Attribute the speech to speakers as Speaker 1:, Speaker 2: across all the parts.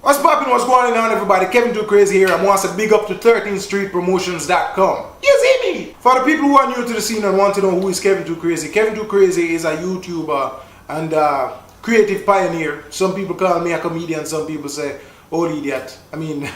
Speaker 1: What's poppin', what's going on everybody? Kevin2woKrayzee here. I want to big up to 13thstreetpromotions.com. You see me? For the people who are new to the scene and want to know who is Kevin2woKrayzee, Kevin2woKrayzee is a YouTuber and creative pioneer. Some people call me a comedian, some people say, old idiot. I mean,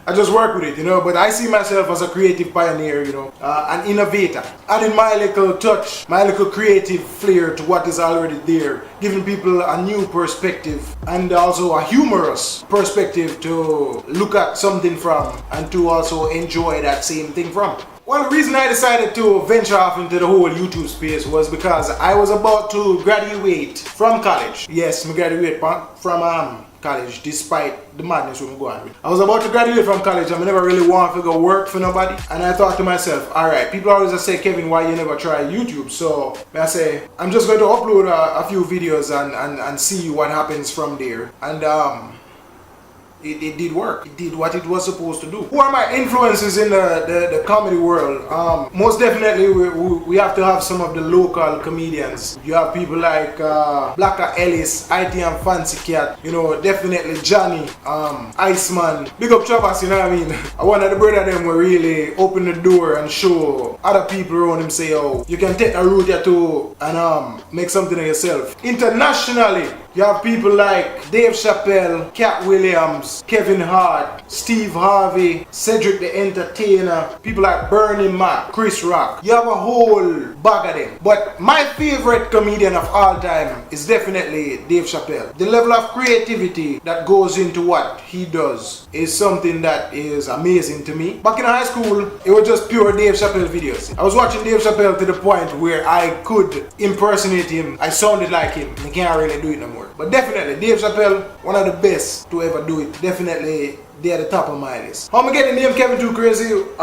Speaker 1: I just work with it, but I see myself as a creative pioneer, an innovator. Adding my little touch, my little creative flair to what is already there, giving people a new perspective and also a humorous perspective to look at something from and to also enjoy that same thing from. One reason I decided to venture off into the whole YouTube space was because I was about to graduate from college. Yes, I graduate from college, despite the madness we go on with. I was about to graduate from college and I never really want to go work for nobody. And I thought to myself, alright, people always say, Kevin, why you never try YouTube? So I say, I'm just going to upload a few videos and see what happens from there. And it did work. It did what it was supposed to do. Who are my influences in the comedy world? Most definitely we have to have some of the local comedians. You have people like Blacker Ellis, IT and Fancy Cat, definitely Johnny, Iceman. Big up Travis, you know what I mean? One of the brother them will really open the door and show other people around him say, oh, you can take a route here too and make something of yourself. Internationally, you have people like Dave Chappelle, Cat Williams, Kevin Hart, Steve Harvey, Cedric the Entertainer, people like Bernie Mac, Chris Rock. You have a whole bag of them. But my favorite comedian of all time is definitely Dave Chappelle. The level of creativity that goes into what he does is something that is amazing to me. Back in high school, it was just pure Dave Chappelle videos. I was watching Dave Chappelle to the point where I could impersonate him. I sounded like him. I can't really do it no more. But definitely, Dave Chappelle, one of the best to ever do it. Definitely, they're at the top of my list. How am I getting the name Kevin2woKrayzee?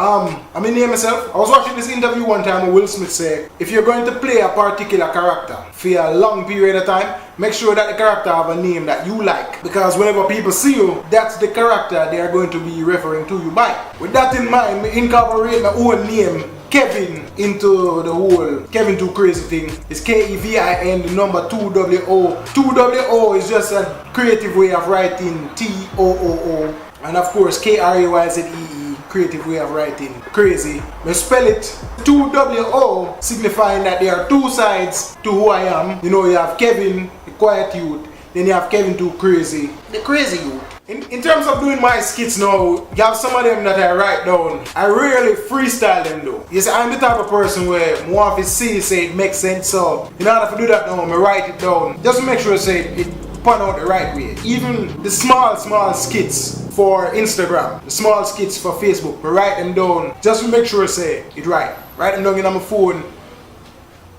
Speaker 1: I mean, name myself. I was watching this interview one time where Will Smith said, if you're going to play a particular character for a long period of time, make sure that the character have a name that you like. Because whenever people see you, that's the character they are going to be referring to you by. With that in mind, I incorporate my own name, Kevin, into the whole Kevin2woKrayzee thing. It's Kevin, the number 2WO. 2WO is just a creative way of writing T-O-O-O. And of course, Krayzee, creative way of writing crazy. We spell it 2WO, signifying that there are two sides to who I am. You have Kevin, the quiet youth. Then you have Kevin2woKrayzee, the crazy youth. In terms of doing my skits now, you have some of them that I write down. I rarely freestyle them though. You see, I'm the type of person where more of it say it makes sense. So in order to do that now, I write it down. Just to make sure it pan out the right way. Even the small skits for Instagram, the small skits for Facebook, I write them down just to make sure it right. Write them down in my phone.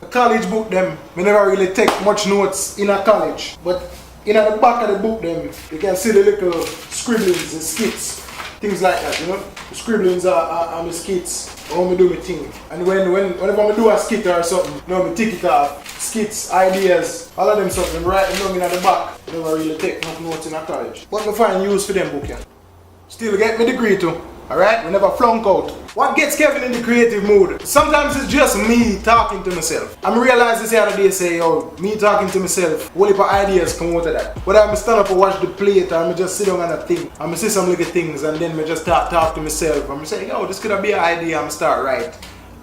Speaker 1: A college book them, I never really take much notes in a college. But in the back of the book them, you can see the little scribblings and skits. Things like that, The scribblings are my skits, how I do my thing. And whenever I do a skit or something, I tick it off. Skits, ideas, all of them something, write them down in the back. I never really take much notes in a college. But I find use for them book, yeah. Still get my degree too. Alright? We never flunk out. What gets Kevin in the creative mood? Sometimes it's just me talking to myself. I'm realizing this other day say, me talking to myself, whole heap of ideas come out of that. Whether I'm stand up and watch the plate or I'm just sit down and think, I'm see some little things and then I just talk to myself. I'm saying, this could be an idea, I'm start right.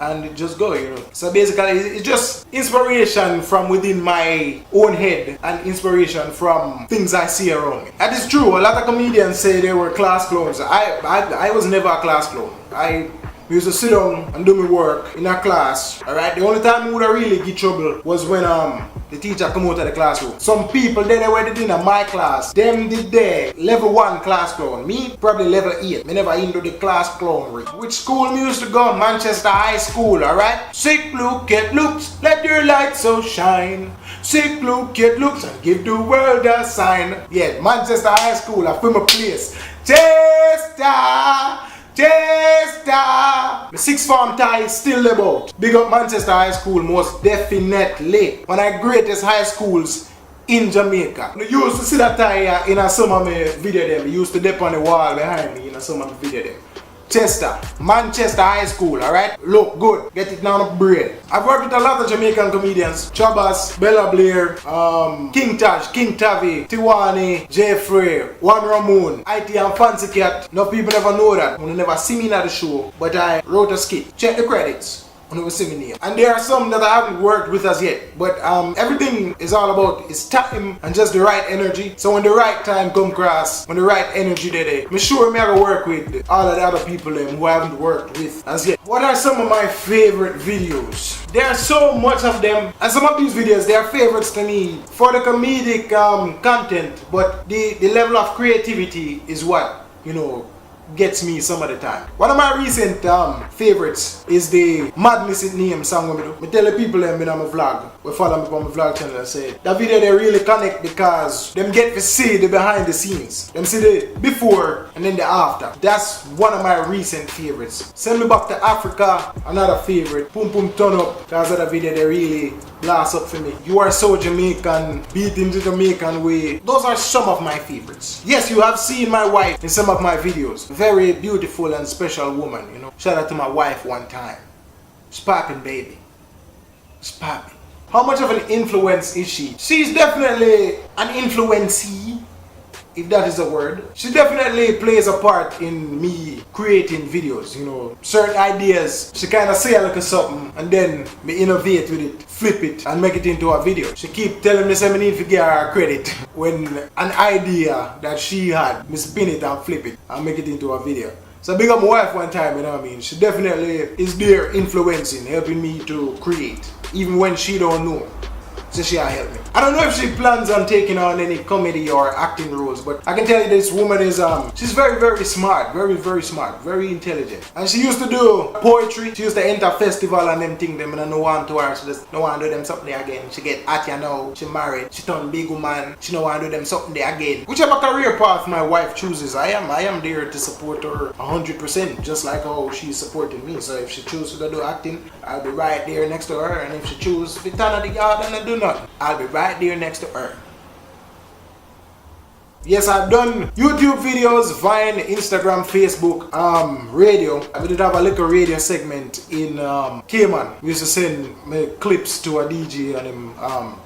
Speaker 1: And it just go, So basically, it's just inspiration from within my own head and inspiration from things I see around me. That is true. A lot of comedians say they were class clowns. I was never a class clown. I used to sit down and do my work in a class. Alright, the only time I would really get trouble was when the teacher come out of the classroom. Some people they were in my class. Them did their level 1 class clown. Me probably level 8. Me never into the class clownry. Which school me used to go? Manchester High School, alright? Sick look, get looks, let your light so shine. Sick look, get looks, and give the world a sign. Yeah, Manchester High School, I feel my place. Chester! My 6th form tie is still about. Big up Manchester High School, most definitely. One of the greatest high schools in Jamaica. I used to see that tie in some of my video them. I used to dip on the wall behind me in some of the video them. Manchester High School, alright? Look good, get it down the brain. I've worked with a lot of Jamaican comedians, Chabas, Bella Blair, King Taj, King Tavi, Tiwani, Jeffrey, One Ramon, IT and Fancy Cat. No people never know that, when they never see me at the show, but I wrote a skit. Check the credits. And there are some that I haven't worked with as yet, but everything is all about is time and just the right energy. So when the right time come across, when the right energy there, I'm sure I'm gonna work with all of the other people who I haven't worked with as yet. What are some of my favorite videos? There are so much of them, and some of these videos, they are favorites to me for the comedic content, but the level of creativity is what, you know, gets me some of the time. One of my recent favorites is the Madness in Name song we do. I tell the people them in my vlog, we follow me on my vlog channel, and say that video they really connect because them get to see the behind the scenes. Them see the before and then the after. That's one of my recent favorites. Send Me Back to Africa, another favorite. Pum Pum Turn Up, because of the video they really blast up for me. You Are So Jamaican, Beat in the Jamaican Way. Those are some of my favorites. Yes, you have seen my wife in some of my videos. Very beautiful and special woman, you know. Shout out to my wife one time. It's poppin', baby. It's poppin'. How much of an influence is she? She's definitely an influencee, if that is a word. She definitely plays a part in me creating videos, you know. Certain ideas, she kind of say a little something and then me innovate with it, flip it and make it into a video. She keep telling me I need to give her credit when an idea that she had, me spin it and flip it and make it into a video. So big up my wife one time, you know what I mean? She definitely is there influencing, helping me to create, even when she don't know. So she'll help me. I don't know if she plans on taking on any comedy or acting roles, but I can tell you this woman is she's very smart, very smart, very intelligent. And she used to do poetry. She used to enter festival and them thing them, and I no want to her. She just no want to do them something there again. She get at you now, she married, she turned big woman, she no want to do them something there again. Whichever career path my wife chooses, I am there to support her 100%, just like how she's supporting me. So if she chooses to do acting, I'll be right there next to her, and if she chooses to turn at the yard and do nothing, I'll be right there next to her. Yes, I've done YouTube videos, Vine, Instagram, Facebook, radio. I did have a little radio segment in Cayman. We used to send my clips to a DJ and him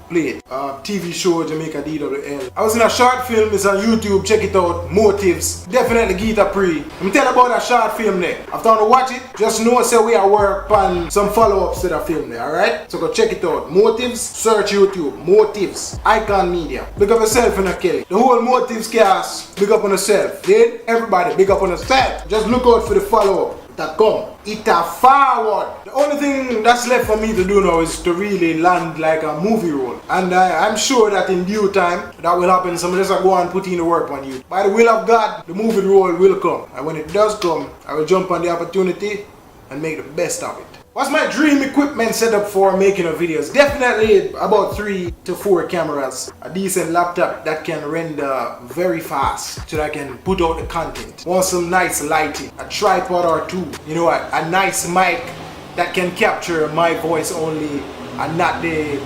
Speaker 1: play it. TV show Jamaica DWL. I was in a short film, it's on YouTube, check it out, Motives. Definitely get a pre. I'm telling about that short film there. After I watch it, just know say we are work on some follow-ups to that film there, alright? So go check it out. Motives, search YouTube, Motives, Icon Media. Big up yourself in a Kelly. The whole Motives cast, big up on yourself. Then everybody, big up on yourself. Just look out for the follow-up that come. It a forward. The only thing that's left for me to do now is to really land like a movie role. And I'm sure that in due time that will happen. So I'm just go and put in the work on you. By the will of God, the movie role will come. And when it does come, I will jump on the opportunity and make the best of it. What's my dream equipment setup for making of videos? Definitely about 3 to 4 cameras, a decent laptop that can render very fast so that I can put out the content. Want some nice lighting, a tripod or 2, you know, a nice mic that can capture my voice only and not the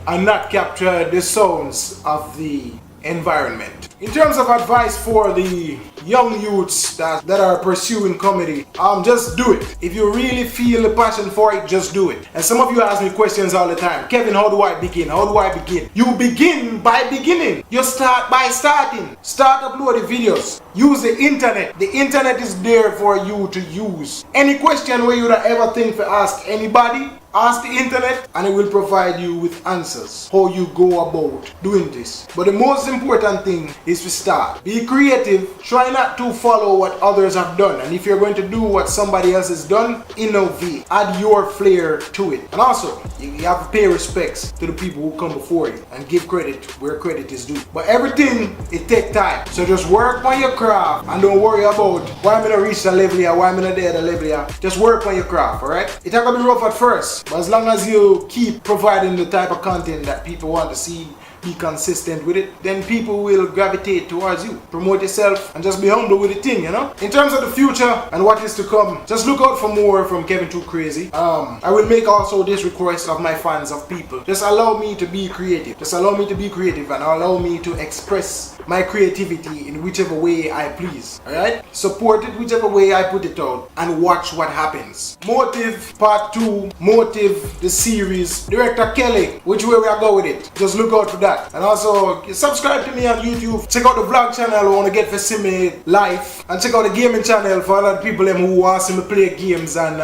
Speaker 1: and not capture the sounds of the environment. In terms of advice for the young youths that are pursuing comedy, just do it. If you really feel a passion for it, just do it. And some of you ask me questions all the time. Kevin, how do I begin? How do I begin? You begin by beginning. You start by starting. Start uploading videos. Use the internet. The internet is there for you to use. Any question where you would ever think to ask anybody, ask the internet and it will provide you with answers how you go about doing this. But the most important thing is to start. Be creative. Try not to follow what others have done. And if you're going to do what somebody else has done, innovate. Add your flair to it. And also, you have to pay respects to the people who come before you and give credit where credit is due. But everything, it takes time. So just work on your craft and don't worry about why I'm gonna reach the level here, why I'm gonna there the level here. Just work on your craft, alright? It's not gonna be rough at first. But as long as you keep providing the type of content that people want to see, be consistent with it, then people will gravitate towards you. Promote yourself and just be humble with the thing, you know. In terms of the future and what is to come, just look out for more from Kevin2woKrayzee. I will make also this request of my fans, of people. Just allow me to be creative. Just allow me to be creative and allow me to express my creativity in whichever way I please. Alright? Support it whichever way I put it out and watch what happens. Motive Part 2, Motive the series, Director Kelly, which way we are going with it. Just look out for that. And also subscribe to me on YouTube. Check out the vlog channel who want to get for see me life. And check out the gaming channel for a lot of people who want to see me play games and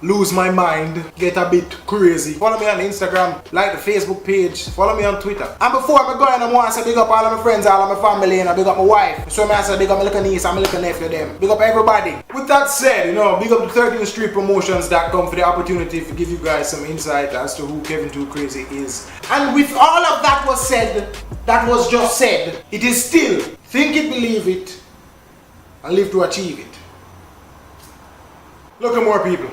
Speaker 1: lose my mind, get a bit crazy. Follow me on Instagram, like the Facebook page, follow me on Twitter. And before I go in, I want to say big up all of my friends, all of my family, and I big up my wife. So I say big up my little niece and my little nephew them. Big up everybody. With that said, you know, big up to 13th Street Promotions.com for the opportunity to give you guys some insight as to who Kevin2woKrayzee is. And with all of that was said, that was just said, it is still think it, believe it, and live to achieve it. Look at more people.